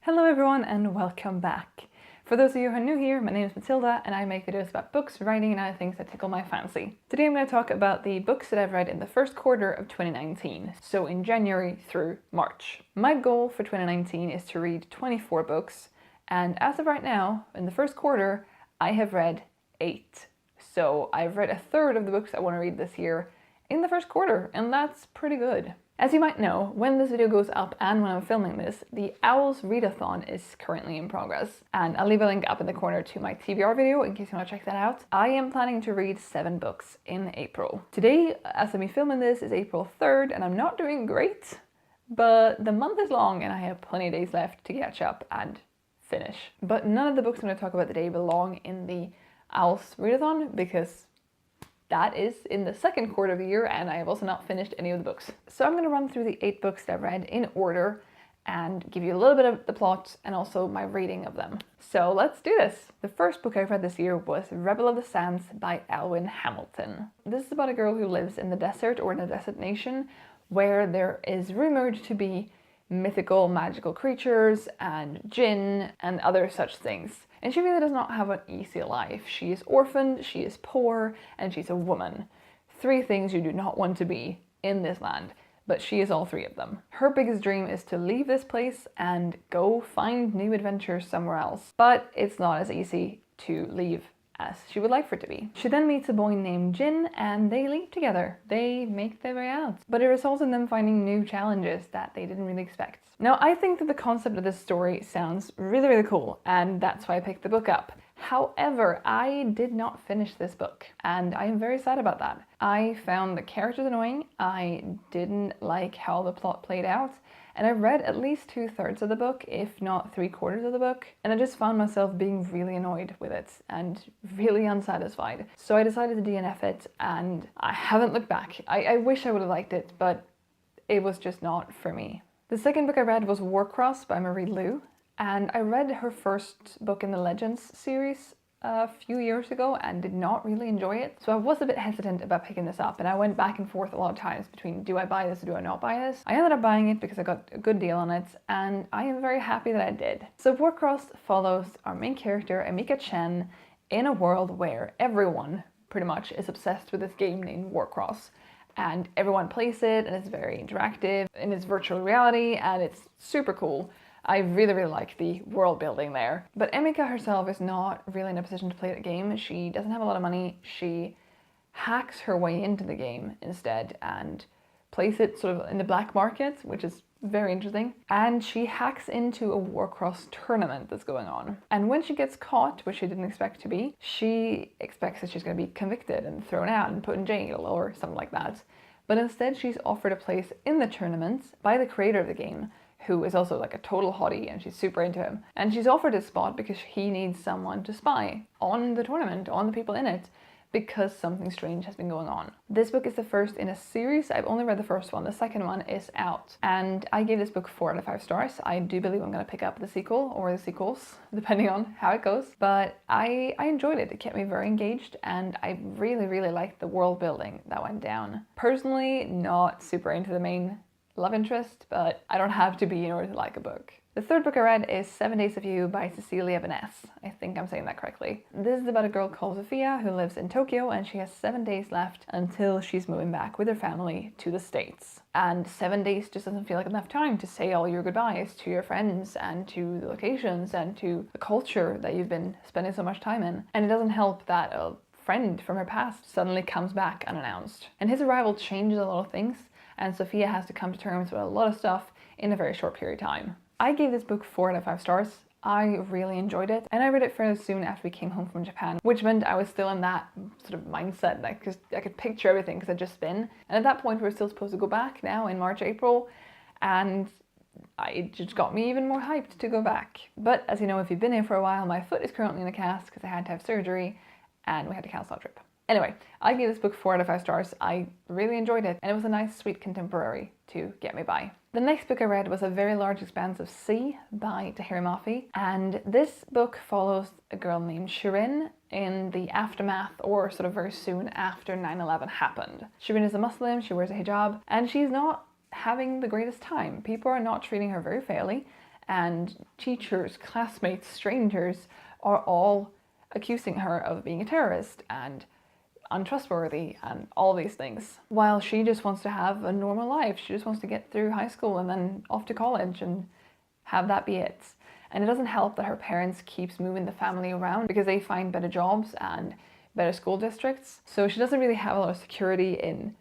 Hello everyone and welcome back. For those of you who are new here, my name is Matilda and I make videos about books, writing and other things that tickle my fancy. Today I'm going to talk about the books that I've read in the first quarter of 2019, so in January through March. My goal for 2019 is to read 24 books, and as of right now, in the first quarter, I have read 8. So I've read a third of the books I want to read this year in the first quarter, and that's pretty good. As you might know, when this video goes up and when I'm filming this, the o.w.l.s readathon is currently in progress, and I'll leave a link up in the corner to my TBR video in case you want to check that out. I am planning to read 7 books in April. Today, as I'm filming this, is April 3rd, and I'm not doing great, but the month is long and I have plenty of days left to catch up and finish. But none of the books I'm going to talk about today belong in the o.w.l.s readathon because that is in the second quarter of the year and I have also not finished any of the books. So I'm going to run through the 8 books that I've read in order and give you a little bit of the plot and also my reading of them. So let's do this. The first book I've read this year was Rebel of the Sands by Elwin Hamilton. This is about a girl who lives in the desert or in a desert nation where there is rumored to be mythical, magical creatures and jinn and other such things. And she really does not have an easy life. She is orphaned, she is poor, and she's a woman. 3 things you do not want to be in this land, but she is all 3 of them. Her biggest dream is to leave this place and go find new adventures somewhere else. But it's not as easy to leave as she would like for it to be. She then meets a boy named Jin and they leave together. They make their way out. But it results in them finding new challenges that they didn't really expect. Now, I think that the concept of this story sounds really, really cool, and that's why I picked the book up. However, I did not finish this book, and I am very sad about that. I found the characters annoying, I didn't like how the plot played out, and I read at least 2/3 of the book, if not 3/4 of the book, and I just found myself being really annoyed with it and really unsatisfied. So I decided to DNF it, and I haven't looked back. I wish I would have liked it, but it was just not for me. The second book I read was Warcross by Marie Lu, and I read her first book in the Legends series a few years ago and did not really enjoy it. So I was a bit hesitant about picking this up and I went back and forth a lot of times between do I buy this or do I not buy this. I ended up buying it because I got a good deal on it and I am very happy that I did. So Warcross follows our main character, Emika Chen, in a world where everyone pretty much is obsessed with this game named Warcross. And everyone plays it and it's very interactive and it's virtual reality and it's super cool. I really, really like the world building there. But Emika herself is not really in a position to play the game. She doesn't have a lot of money. She hacks her way into the game instead and plays it sort of in the black market, which is very interesting. And she hacks into a Warcross tournament that's going on. And when she gets caught, which she didn't expect to be, she expects that she's going to be convicted and thrown out and put in jail or something like that. But instead she's offered a place in the tournament by the creator of the game, who is also like a total hottie and she's super into him. And she's offered a spot because he needs someone to spy on the tournament, on the people in it, because something strange has been going on. This book is the first in a series. I've only read the first one. The second one is out. And I gave this book 4 out of 5 stars. I do believe I'm going to pick up the sequel or the sequels, depending on how it goes. But I enjoyed it. It kept me very engaged and I really, really liked the world building that went down. Personally, not super into the main love interest, but I don't have to be in order to like a book. The third book I read is 7 Days of You by Cecilia Vaness. I think I'm saying that correctly. This is about a girl called Sophia who lives in Tokyo and she has 7 days left until she's moving back with her family to the States. And 7 days just doesn't feel like enough time to say all your goodbyes to your friends and to the locations and to the culture that you've been spending so much time in. And it doesn't help that a friend from her past suddenly comes back unannounced. And his arrival changes a lot of things and Sophia has to come to terms with a lot of stuff in a very short period of time. I gave this book 4 out of 5 stars. I really enjoyed it and I read it fairly soon after we came home from Japan, which meant I was still in that sort of mindset, like I could picture everything because I'd just been. And at that point we were still supposed to go back now in March, April, and it just got me even more hyped to go back. But as you know, if you've been here for a while, my foot is currently in a cast because I had to have surgery and we had to cancel our trip. Anyway, I gave this book 4 out of 5 stars. I really enjoyed it and it was a nice sweet contemporary to get me by. The next book I read was A Very Large Expanse of Sea by Tahira Mafi, and this book follows a girl named Shirin in the aftermath, or sort of very soon after 9/11 happened. Shirin is a Muslim, she wears a hijab, and she's not having the greatest time. People are not treating her very fairly, and teachers, classmates, strangers are all accusing her of being a terrorist and untrustworthy and all these things, while she just wants to have a normal life. She just wants to get through high school and then off to college and have that be it. And it doesn't help that her parents keeps moving the family around because they find better jobs and better school districts. So she doesn't really have a lot of security in,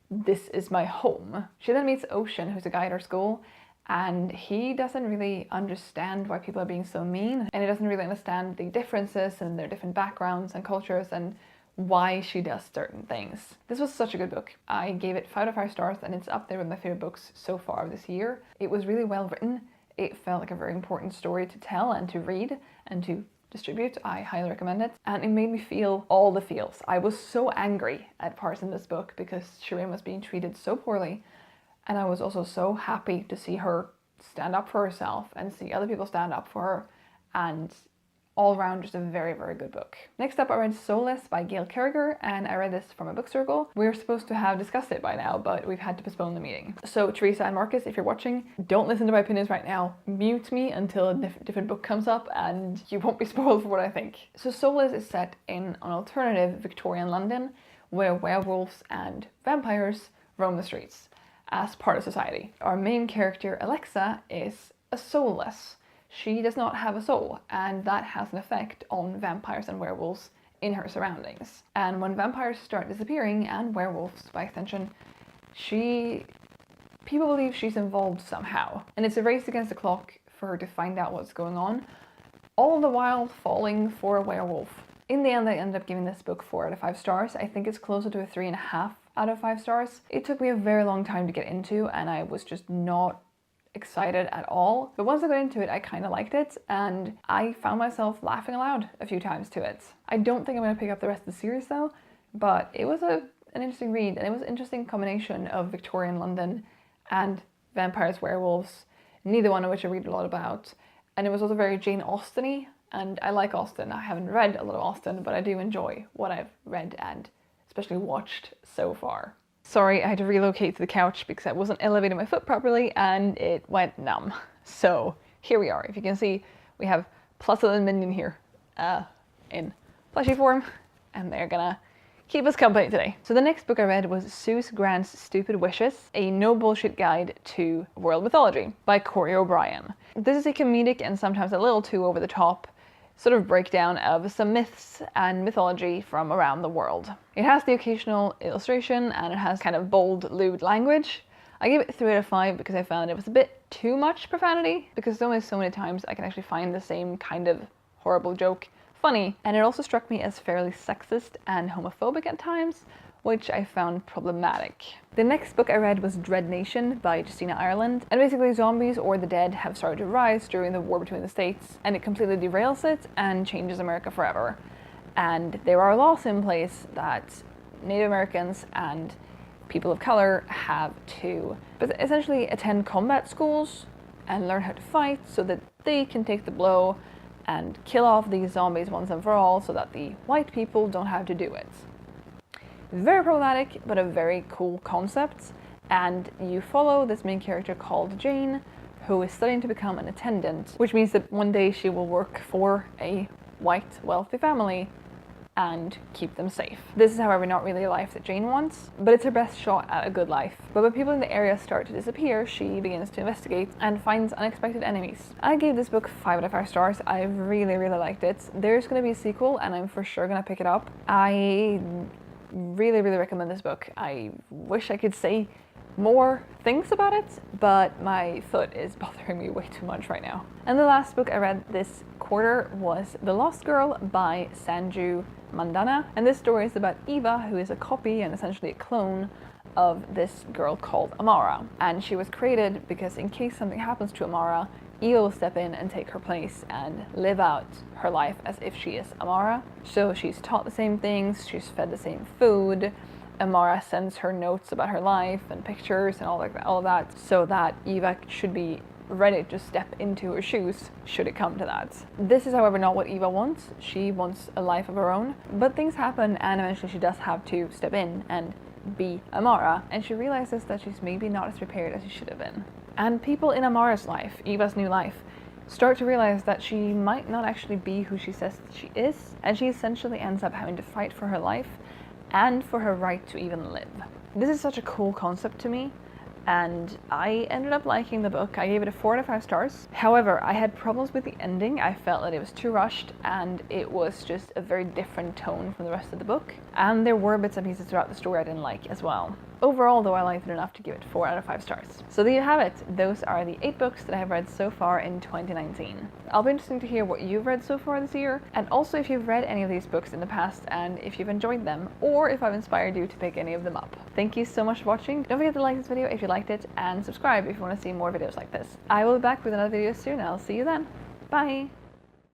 this is my home. She then meets Ocean, who's a guy at her school, and he doesn't really understand why people are being so mean, and he doesn't really understand the differences and their different backgrounds and cultures and why she does certain things. This was such a good book. I gave it 5 out of 5 stars, and it's up there with my favorite books so far this year. It was really well written. It felt like a very important story to tell and to read and to distribute. I highly recommend it. And it made me feel all the feels. I was so angry at parts in this book because Shireen was being treated so poorly. And I was also so happy to see her stand up for herself and see other people stand up for her. And all around, just a very, very good book. Next up, I read o.w.l.s by Gail Carriger, and I read this from a book circle. We were supposed to have discussed it by now, but we've had to postpone the meeting. So Teresa and Marcus, if you're watching, don't listen to my opinions right now. Mute me until a different book comes up and you won't be spoiled for what I think. So o.w.l.s is set in an alternative Victorian London where werewolves and vampires roam the streets as part of society. Our main character, Alexa, is a soulless. She does not have a soul, and that has an effect on vampires and werewolves in her surroundings. And when vampires start disappearing, and werewolves by extension, people believe she's involved somehow. And it's a race against the clock for her to find out what's going on, all the while falling for a werewolf. In the end, I ended up giving this book 4 out of 5 stars. I think it's closer to a 3.5 out of 5 stars. It took me a very long time to get into, and I was just not excited at all. But once I got into it, I kind of liked it, and I found myself laughing aloud a few times to it. I don't think I'm going to pick up the rest of the series though, but it was an interesting read, and it was an interesting combination of Victorian London and vampires, werewolves, neither one of which I read a lot about. And it was also very Jane Austen-y, and I like Austen. I haven't read a lot of Austen, but I do enjoy what I've read and especially watched so far. Sorry, I had to relocate to the couch because I wasn't elevating my foot properly and it went numb. So here we are. If you can see, we have Plus and Minion here in plushy form, and they're gonna keep us company today. So the next book I read was Suze Grant's Stupid Wishes, a no bullshit guide to world mythology by Corey O'Brien. This is a comedic and sometimes a little too over the top sort of breakdown of some myths and mythology from around the world. It has the occasional illustration, and it has kind of bold, lewd language. I gave it 3 out of 5 because I found it was a bit too much profanity, because there's only so many times I can actually find the same kind of horrible joke funny. And it also struck me as fairly sexist and homophobic at times, which I found problematic. The next book I read was Dread Nation by Justina Ireland, and basically zombies or the dead have started to rise during the war between the states, and it completely derails it and changes America forever. And there are laws in place that Native Americans and people of color have to essentially attend combat schools and learn how to fight so that they can take the blow and kill off these zombies once and for all so that the white people don't have to do it. Very problematic, but a very cool concept, and you follow this main character called Jane, who is studying to become an attendant, which means that one day she will work for a white, wealthy family and keep them safe. This is, however, not really a life that Jane wants, but it's her best shot at a good life. But when people in the area start to disappear, she begins to investigate and finds unexpected enemies. I gave this book 5 out of 5 stars. I really, really liked it. There's going to be a sequel, and I'm for sure going to pick it up. I really, really recommend this book. I wish I could say more things about it, but my foot is bothering me way too much right now. And the last book I read this quarter was The Lost Girl by Sanju Mandana, and this story is about Eva, who is a copy and essentially a clone of this girl called Amara. And she was created because in case something happens to Amara, Eva will step in and take her place and live out her life as if she is Amara. So she's taught the same things, she's fed the same food. Amara sends her notes about her life and pictures and all of that, so that Eva should be ready to step into her shoes should it come to that. This is, however, not what Eva wants. She wants a life of her own, but things happen and eventually she does have to step in and be Amara, and she realizes that she's maybe not as prepared as she should have been. And people in Amara's life, Eva's new life, start to realize that she might not actually be who she says that she is, and she essentially ends up having to fight for her life and for her right to even live. This is such a cool concept to me, and I ended up liking the book. I gave it a 4 out of 5 stars. However, I had problems with the ending. I felt that it was too rushed and it was just a very different tone from the rest of the book. And there were bits and pieces throughout the story I didn't like as well. Overall, though, I liked it enough to give it 4 out of 5 stars. So there you have it. Those are the 8 books that I have read so far in 2019. I'll be interested to hear what you've read so far this year, and also if you've read any of these books in the past and if you've enjoyed them, or if I've inspired you to pick any of them up. Thank you so much for watching. Don't forget to like this video if you liked it, and subscribe if you want to see more videos like this. I will be back with another video soon, and I'll see you then. Bye!